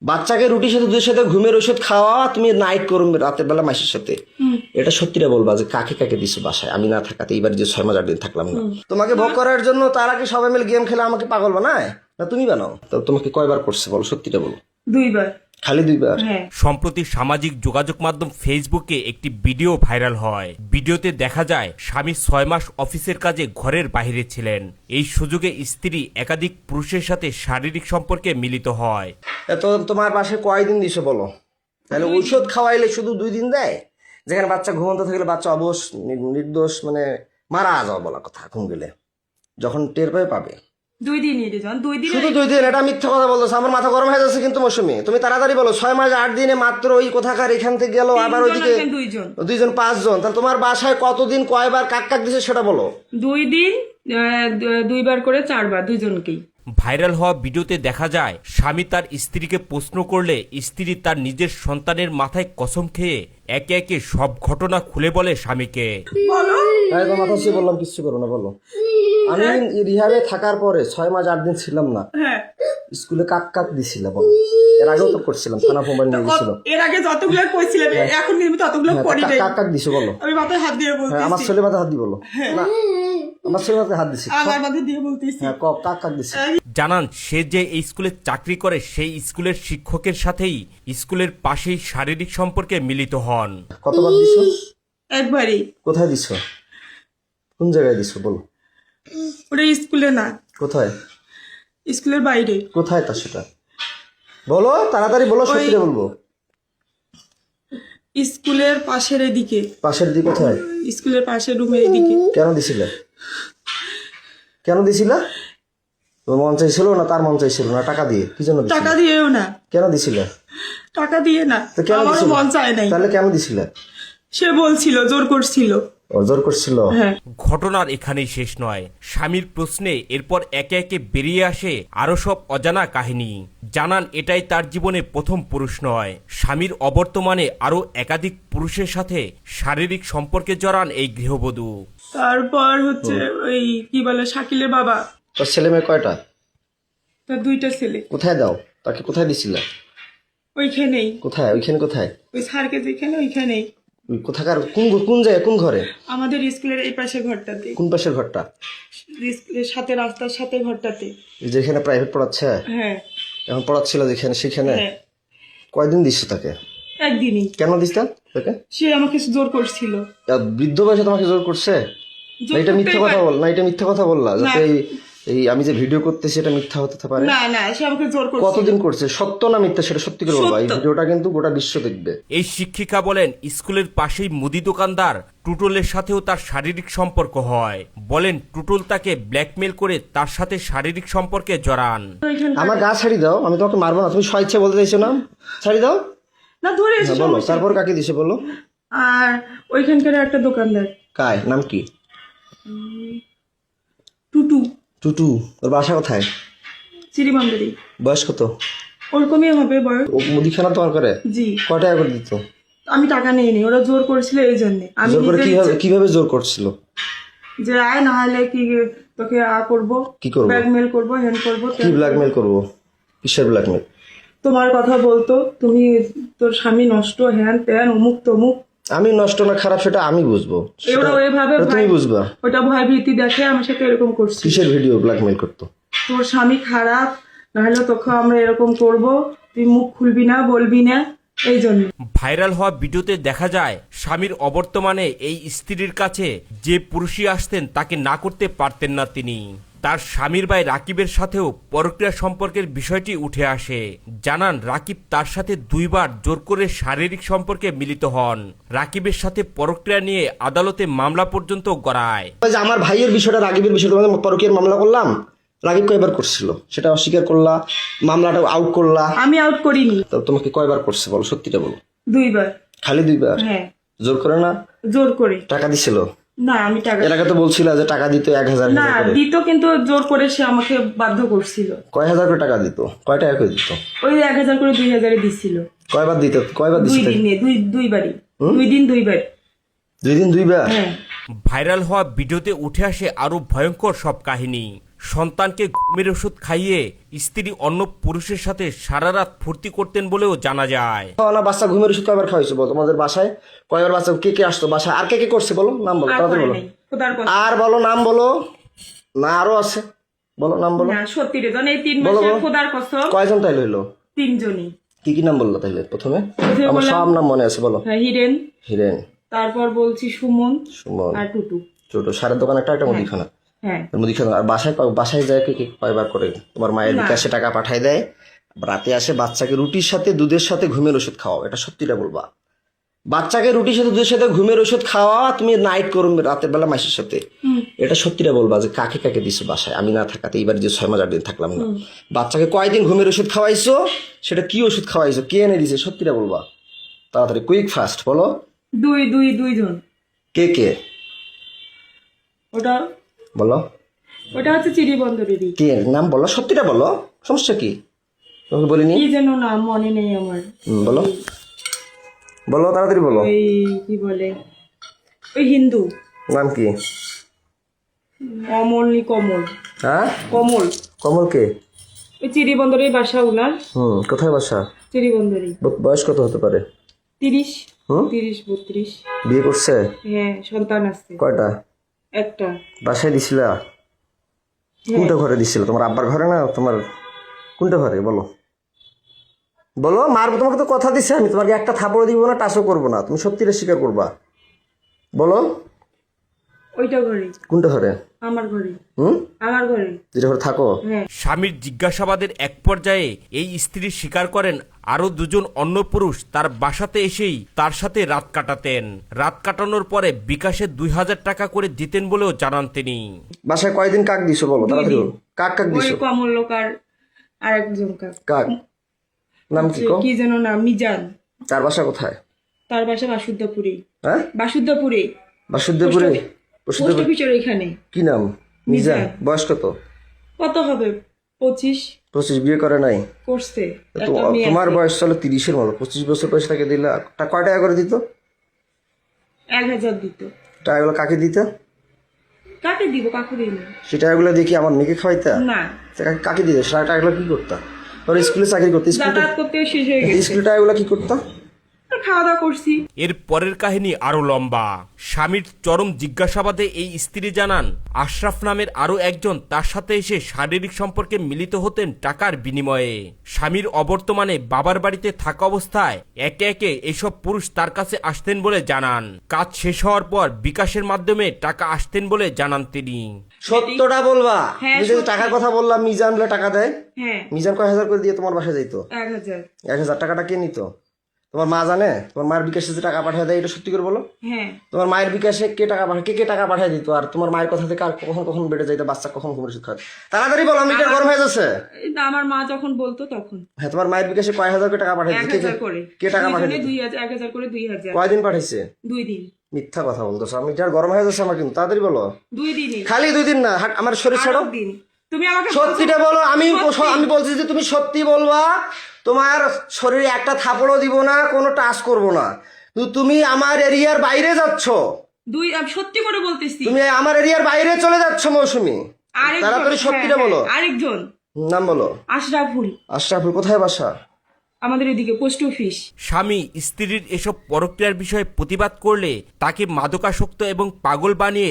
বাচ্চাকে রুটির সাথে দুধের সাথে ঘুমের ওষুধ খাওয়া, তুমি নাইট করো রাতের বেলা মাসের সাথে। এটা সত্যিটা বলবা যে কাকে কাকে দিছো বাসায়, আমি না থাকাতে এইবার যে 6 মাস 8 দিন থাকলাম না। তোমাকে ভোগ করার জন্য তারা কি সবাই মিলে গেম খেলে আমাকে পাগল বানায়, না তুমি বানাও? তো তোমাকে কয়বার করছে বলো, সত্যিটা বলো। 2 বার। খালি 2 বার? সম্প্রতি সামাজিক যোগাযোগ মাধ্যম ফেসবুকে একটি ভিডিও ভাইরাল হয়। ভিডিওতে দেখা যায় স্বামী 6 মাস অফিসের কাজে ঘরের বাইরে ছিলেন। এই সুযোগে স্ত্রী একাধিক পুরুষের সাথে শারীরিক সম্পর্কে মিলিত হয়। তো তোমার পাশে কয়দিন দিছো বলো? তাহলে ঔষধ খাওয়াইলে শুধু 2 দিন দেয়, যেখানে বাচ্চা ঘুমন্ত থাকলে বাচ্চা অবশ নির্দোষ মানে মারা যাওয়া বলা কথা, ঘুম গেলে যখন টের পাবে 2 দিনই রে জান, 2 দিন। শুধু 2 দিন? এটা মিথ্যা কথা বলতেছে, আমার মাথা গরম হয়ে যাচ্ছে কিন্তু মৌসুমী। তুমি তাড়াতাড়ি বলো, 6 মাস 8 দিনে মাত্র ওই কোথাকার এখান থেকে গেল, আবার ওইদিকে 2 জন 5 জন, তাহলে তোমার বাসায় কতদিন কয়বার কাক কাক দিছে সেটা বলো। 2 দিন 2 বার করে 4 বার, দুজনকেই। ভাইরাল হওয়া ভিডিওতে দেখা যায় স্বামী তার স্ত্রীকে প্রশ্ন করলে স্ত্রী তার নিজের সন্তানের মাথায় কসম খেয়ে একে একে সব ঘটনা খুলে বলে স্বামীকে। বলো। মাথা ছুঁয়ে বললাম কিচ্ছু করো না, বলো। আমি রিহাবে থাকার পরে 6 মাস 8 দিন ছিলাম না, হ্যাঁ, স্কুলে কাক কাক দিছিল বলো। এর আগেও তো করছিলাম, থানা মোবাইল নিয়ে গেছিল। এর আগে যতগুলো কইছিলাম এখন কিন্তু ততগুলো করি নাই। কাক কাক দিছো বলো। আমি মাথায় হাত দিয়ে বলতেছি। আমার ছেলে মাথায় হাত দি বলো না, আমার ছেলে মাথায় হাত দিছি। আমার মাথায় দিয়ে বলতেছি। হ্যাঁ, কাক কাক দিছি। জানান সে যে এই স্কুলে চাকরি করে সেই স্কুলের শিক্ষকের সাথেই স্কুলের পাশেই শারীরিক সম্পর্কে মিলিত হন। কতবার দিছো? একবারই। কোথায় দিছো? কোন জায়গায় দিছো বলো। ওটা স্কুলে না। কোথায়? স্কুলের বাইরে। কোথায় তা সেটা বলো, তাড়াতাড়ি বলো, সত্যি বলবো। স্কুলের পাশের এদিকে। পাশের দিকে কোথায়? স্কুলের পাশের রুমের এদিকে। কেন দিছিলে? কেন দিছিলা? তোমার মন চাইছিল না তার মন চাইছিল না? টাকা দিয়ে? কি জন্য দিছিলে? টাকা দিয়েও না। কেন দিছিলে? টাকা দিয়ে না, তো কেন আমারও দিছিলে? মন চায় নাই। তাহলে কেন দিছিলে? সে বলছিল, জোর করছিল। জোর করছিল? হ্যাঁ। ঘটনার এখানেই শেষ নয়। স্বামীর প্রশ্নে এরপর একে একে বেরিয়ে আসে আরো সব অজানা কাহিনী। জানান এটাই তার জীবনে প্রথম পুরুষ নয়। স্বামীর অবর্তমানে আরো একাধিক পুরুষের সাথে শারীরিক সম্পর্কে জড়ান এই গৃহবধূ। তারপর হচ্ছে ওই কি বলে শাকিলের বাবা। তোর ছেলে মেয়ে কয়টা? তার 2টা ছেলে। কোথায় দাও তাকে? কোথায় দিছিলে? ওইখানেই। কোথায়? ওইখানে কোথায়? ওই স্যারকে যেখানে ওইখানেই। কোথাকার? কোন জায়গায়? কোন ঘরে? আমাদের স্কুলের এই পাশে ঘরটাতে। কোন পাশের ঘরটা? স্কুলের সাথে, রাস্তার সাথে ঘরটাতে। যেখানে প্রাইভেট পড়াচ্ছে? হ্যাঁ। এখন পড়াচ্ছিল যেখানে, সেখানে? হ্যাঁ। কয়দিন দিচ্ছ তাকে? একদিনই। কেন দিস তাকে? সে আমাকে জোর করছিল। বৃদ্ধ বয়সে তোমাকে জোর করছে? না এটা মিথ্যা কথা বল, না এটা মিথ্যা কথা বললা যাতে এই আমি যে ভিডিও করতেছি এটা মিথ্যা হতে পারে। না না, সে আমাকে জোর করছিল। কতদিন করছে? সত্য না মিথ্যা সেটা সত্যি করে বলবা। এই ভিডিওটা কিন্তু গোটা বিশ্ব দেখবে। এই শিক্ষিকা বলেন স্কুলের পাশেই মুদি দোকানদার টুটলের সাথেও তার শারীরিক সম্পর্ক হয়। বলেন টুটল তাকে ব্ল্যাকমেল করে তার সাথে শারীরিক সম্পর্কে জড়ান। আমার গা ছাড়ি দাও, আমি তোমাকে মারবো না। তুমি স্বেচ্ছা বলতে চাইছো না? ছাড়ি দাও না, ধরে না, বলো। তারপর কাকে দিছে বলো? আর ওইখানকার একটা দোকানদার। কায় নাম কি? টুটু। টুটু। ওর বাসা কোথায়? চিরিমান্দারি। বয়স কত? ওরকমই হবে বয়স। ও মুদিখানা তোমার করে? জি। কয় টাকা করে দিত? আমি টাকা নেইনি, ওরা জোর করেছিল এই জন্য। আমি জোর করে কিভাবে জোর করছিল? যে আয় না হলে কি তোকে করবো, কি করবো? ব্ল্যাকমেল করবো, হ্যান্ড করবো। কি ব্ল্যাকমেল করবো? কিসের ব্ল্যাকমেল? তোমার কথা বলতো, তুমি তোর স্বামী নষ্ট, হ্যান ত্যান, অমুক তমুক। আমি নষ্ট না খারাপ সেটা আমি বুঝবো, ওরা ওইভাবে তুমি বুঝবা। ওটা ভয় ভীতি দেখে আমার সাথে এরকম করছে। কিসের ভিডিও ব্ল্যাকমেল করতো? তোর স্বামী খারাপ, নাহলে তোকে আমরা এরকম করব, তুই মুখ খুলবি না, বলবি না, এই জন্য। ভাইরাল হওয়া ভিডিওতে দেখা যায় স্বামীর অবর্তমানে এই স্ত্রীর কাছে যে পুরুষই আসতেন তাকে না করতে পারতেন না তিনি। তার স্বামীর ভাই রাকিবের সাথেও পরক্রিয়া সম্পর্কের বিষয়টি উঠে আসে। জানান রাকিব তার সাথে 2 বার জোর করে শারীরিক সম্পর্কে মিলিত হন। রাকিবের সাথে পরক্রিয়া নিয়ে আদালতে মামলা পর্যন্ত গড়ায়। আমার ভাইয়ের বিষয়টা, রাকিবের বিষয়টা পরকীয়ার মামলা করলাম। রাকিব কয়বার করছিল সেটা অস্বীকার করলা, মামলাটা আউট করলা। আমি আউট করিনি। তো তোমাকে কয়বার করছে বলো, সত্যিটা বলো। 2 বার। খালি 2 বার? হ্যাঁ। জোর করে না? জোর করে। টাকা দিছিল? না, আমি টাকা। এর আগে তো বলছিল যে টাকা দিত 1000 না দিত, কিন্তু জোর করে সে আমাকে বাধ্য করছিল। কয় হাজার করে টাকা দিত? কয় টাকা করে দিত? ওই 1000 করে 2000 দিছিল। কয়বার দিত? কয়বার দিছিল? 2 দিনে, 2 বারই। 2 দিন 2 বার। 2 দিন 2 বার? হ্যাঁ। ভাইরাল হওয়া ভিডিওতে উঠে আসে আরো ভয়ঙ্কর সব কাহিনী। সন্তানকে ঘুমের ওষুধ খাইয়ে স্ত্রী অন্য পুরুষের সাথে সারা রাত ফুর্তি করতেন বলেও জানা যায়। না বাচ্চা ঘুমের ওষুধ কয়বার খাওয়াইছো বলো? তোমাদের বাসায় কয়বার বাচ্চা কে কে আসতো বাসায়? আর কে কে করছে বলো? নাম বলো, আর তাড়াতাড়ি করে বলো। নাই, খোদার কথা। আর বলো, নাম বলো। না আরো আছে, বলো নাম বলো। না সত্যি রে, এই 3 বলো, মাসে বলো। খোদার কসম কয়জন তাইলে হইলো? 3 জনই। কি কি নাম বললো তাইলে প্রথমে? প্রথমে আমার বললাম- সব নাম মনে আছে, বলো। হ্যাঁ, হিরেন, হিরেন, তারপর বলছি সুমন সুমন, আর টুটু। ছোট সারের দোকান একটা মুদিখানা। হ্যাঁ, মুদিখানা। আর বাসায় যায় কে কে কয়বার করে? তোমার মায়ের বিকাশে টাকা পাঠায় দেয়, রাতে আসে বাচ্চাকে রুটির সাথে দুধের সাথে ঘুমের ওষুধ খাওয়াও, এটা সত্যিটা বলবা। বাচ্চাকে রুটির সাথে দুধের সাথে ঘুমের ওষুধ খাওয়া, তুমি নাইট করো রাতের বেলা মাসের সাথে, এটা সত্যিটা বলবা যে কাকে কাকে দিছো বাসায় আমি না থাকাতে? এইবার যে 6 মাস 8 দিন থাকলাম না, বাচ্চাকে কয়দিন ঘুমের ওষুধ খাওয়াইছো? সেটা কি ওষুধ খাওয়াইছো? কে এনে দিছে? সত্যিটা বলবা, তাড়াতাড়ি, কুইক ফাস্ট বলো। 2 জন। কে কে ওটা বলো। হচ্ছে চিড়িবন্দরেরই। কে নাম বলো, সত্যিটা বলো, সমস্যা কি? তোমাকে বলিনি? কি যেন নাম মনে নেই আমার। বলো বলো, তাড়াতাড়ি বলো। ওই কি বলে, ওই হিন্দু নাম কি? অমল কমল। হ্যাঁ, কমল। কমল কে? ওই চিড়িবন্দরের বাসা উনার। কোথায় বাসা? চিড়িবন্দরেই। বয়স কত হতে পারে? 30 হুম 32। বিয়ে করছে? হ্যাঁ, সন্তান আছে কয়টা? একটা। বাসায় দিছিলা? কোনটা ঘরে দিছিল? তোমার আব্বার ঘরে না তোমার কোনটা ঘরে বলো? বলো, মারবো তোমাকে তো কথা দিছে আমি, তোমাকে একটা থাপড় দিব না, টাচও করবো না, তুমি সত্যিটা স্বীকার করবা, বলো। ওইটা ঘরে। কোনটা ঘরে? আমার ঘরে। হুম আমার ঘরে। যেটা ঘরে থাকো? হ্যাঁ। স্বামীর জিজ্ঞাসাবাদের এক পর্যায়ে এই স্ত্রী স্বীকার করেন আরো 2 জন অন্য পুরুষ তার বাসাতে এসেই তার সাথে রাত কাটাতেন। রাত কাটানোর পরে বিকাশে 2000 টাকা করে দিতেন বলেও জানান তিনি। বাসায় কয়দিন কাক দিছো বলো, তাড়াতাড়ি বলো। কাক ওই দিছো? কমল লোক আর আরেকজন কাক নাম কি? কি যেন নাম, মিজান। তার বাসা কোথায়? তার বাসা বাসুদ্ধপুরে। হ্যাঁ, বাসুদ্ধপুরে। বাসুদেবপুরে। পোস্ট অফিসের ওইখানে। কি নাম? মিজান। বয়স কত? কত হবে? 25। 25। বিয়ে করে নাই? করছে। তো একটা মেয়ে তোমার আছে। বয়স চলো 30-এর মতো, 25 বছর বয়স তাকে দিলা, কয় টাকা করে দিত? 1000 দিত। টাকাগুলো কাকে দিত? কাকে দিব, কাকে দিব সেই টাকাগুলো দিয়ে কি আমার মেয়েকে খাওয়াইতা? না, কাকে দিত? সে টাকাগুলো কি করতা? ওর স্কুলে চাকরি করতে, যাতায়াত করতে শেষ হয়ে গেছে। স্কুলে টাকাগুলো কি করতা? আর খাওয়া দাওয়া করছি। এর পরের কাহিনী আরো লম্বা। স্বামীর চরম জিজ্ঞাসাবাদে এই স্ত্রী জানান আশরাফ নামের আরো একজন তার সাথে এসে শারীরিক সম্পর্কে মিলিত হতেন টাকার বিনিময়ে। স্বামীর অবর্তমানে বাবার বাড়িতে থাকা অবস্থায় একে একে এসব পুরুষ তার কাছে আসতেন বলে জানান। কাজ শেষ হওয়ার পর বিকাশের মাধ্যমে টাকা আসতেন বলে জানান তিনি। সত্যটা বলবা। হ্যাঁ, তুমি যে টাকার কথা বললাম, মিজান বলে টাকা দেয়, হ্যাঁ, মিজান কয় হাজার করে দিয়ে তোমার বাসায় যাইতো? 1000। 1000 টাকাটা কে নিত? তোমার মা জানে? তোমার মায়ের বিকাশে যে টাকা পাঠিয়ে দেয়, এটা সত্যি করে বলো। হ্যাঁ, তোমার মায়ের বিকাশে কে টাকা পাঠায়? কে টাকা পাঠিয়ে দিত? আর তোমার মায়ের কথা থেকে আর কখন কখন বেড়ে যাইতো? বাচ্চা কখন ঘুমের ওষুধ খায়? তাড়াতাড়ি বলো, আমি গরম হয়ে যাচ্ছে। এটা আমার মা যখন বলতো তখন হ্যাঁ, তোমার মায়ের বিকাশে কয় হাজার করে টাকা পাঠিয়ে দিত? 1000 করে। কে টাকা পাঠিয়ে দিত? 1000 করে 2000। কয়দিন পাঠাইছে? 2 দিন। মিথ্যা কথা বলতেছো, আমি যার গরম হয়ে যাচ্ছে আমার, কিন্তু তাড়াতাড়ি বলো। 2 দিনই। খালি 2 দিন না, আমার শরীর ছাড়ো। 8 দিন। তুমি আমাকে সত্যিটা বলো। আমি বলছি যে তুমি সত্যি বলবা, তোমার শরীরে একটা থাপড়ও দিব না, কোনো টাচ করব না। তুমি আমার এরিয়ার বাইরে যাচ্ছ, আমি সত্যি করে বলতেছি। তুমি আমার এরিয়ার বাইরে চলে যাচ্ছ মৌসুমী। তাড়াতাড়ি সত্যিটা বলো। আরেকজন নাম বলো। আশরাফুল। আশরাফুল কোথায় বাসা? আমাদের এদিকে পোস্ট অফিস। স্বামী স্ত্রীর এসব পরক্রিয়ার বিষয়ে প্রতিবাদ করলে তাকে মাদকাসক্ত এবং পাগল বানিয়ে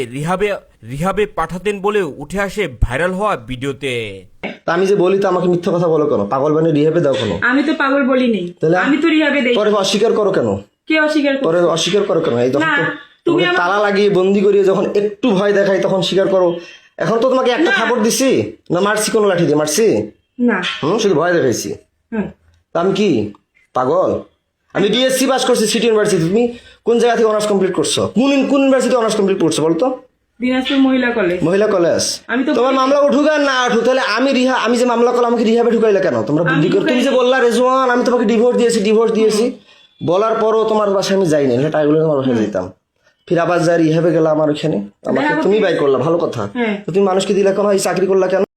রিহাবে পাঠাতেন বলেও উঠে আসে ভাইরাল হওয়া ভিডিওতে। তা আমি যে বলি, তো আমাকে মিথ্যা কথা বলো কেন? পাগল বানিয়ে রিহাবে দাও কেন? আমি তো পাগল বলি নেই, তাহলে আমি তো রিহাবে দেই। পরে অস্বীকার করো কেন? কে অস্বীকার করে? পরে অস্বীকার করো কেন? এই যখন না, তো তুমি তোমাকে তালা লাগিয়ে বন্দি করিয়ে যখন একটু ভয় দেখাই তখন স্বীকার করো। এখন তো তোমাকে একটা থাপড় দিছি না, মারছি কোনো লাঠি দিয়ে মারছি? না। শুধু ভয় দেখাইছি। হ্যাঁ। তা আমি কি পাগল? আমি বিএসসি পাস করছি সিটি ইউনিভার্সিটি। তুমি কোন জায়গা থেকে অনার্স কমপ্লিট করছো? কোন ইউনিভার্সিটি অনার্স কমপ্লিট করছো বলতো? দিনাজপুর মহিলা কলেজ। মহিলা কলেজ। আমি তো তোমার মামলা উঠুক আর না উঠুক, তাহলে আমি যে মামলা করলাম, আমাকে রিহাবে ঢুকাইলে কেন তোমরা? বুদ্ধি করে তুমি যে বললা রেজওয়ান আমি তোমাকে ডিভোর্স দিয়েছি, বলার পরও তোমার বাসায় আমি যাইনি, টাইগুলো তোমার বাসায় যেতাম, ফির আবার যাই রিহাবে গেলাম আমার ওখানে, আমাকে তুমি বাই করলা, ভালো কথা। হ্যাঁ। তো তুমি মানুষকে দিলে কেন? এই চাকরি করলা কেন?